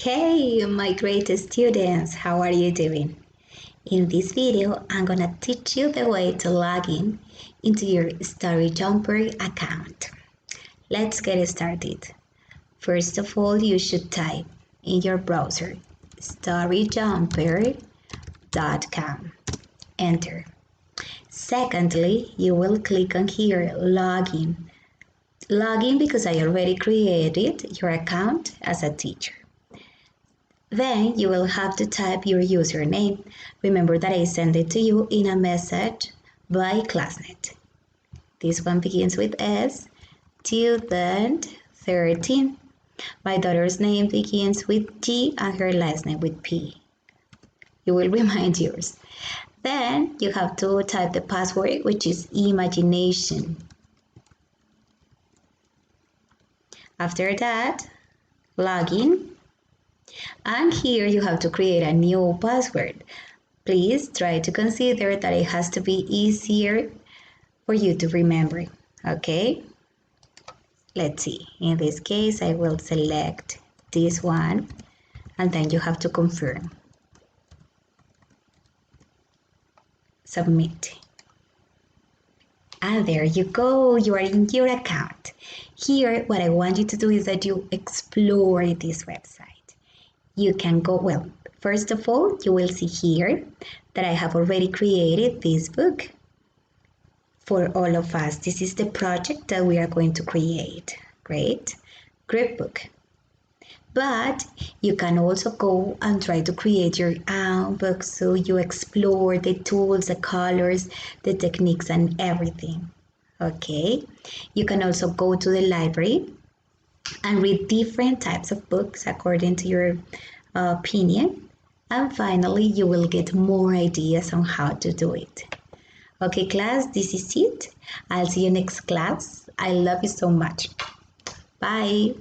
Hey, my great students, how are you doing? In this video, I'm gonna teach you the way to log in into your Storyjumper account. Let's get started. First of all, you should type in your browser storyjumper.com. Enter. Secondly, you will click on here, login. Login because I already created your account as a teacher. Then you will have to type your username. Remember that I sent it to you in a message by Classnet. This one begins with S, student 13. My daughter's name begins with G and her last name with P. You will remind yours. Then you have to type the password, which is imagination. After that, login. And here you have to create a new password. Please try to consider that it has to be easier for you to remember, okay? Let's see. In this case, I will select this one, and then you have to confirm. Submit. And there you go, you are in your account. Here, what I want you to do is that you explore this website. You can go, well, first of all, you will see here that I have already created this book for all of us. This is the project that we are going to create. Great, group book. But you can also go and try to create your own book, so you explore the tools, the colors, the techniques, and everything. Okay, you can also go to the library and read different types of books according to your opinion. And finally, you will get more ideas on how to do it. Okay, class, this is it. I'll see you next class. I love you so much. Bye.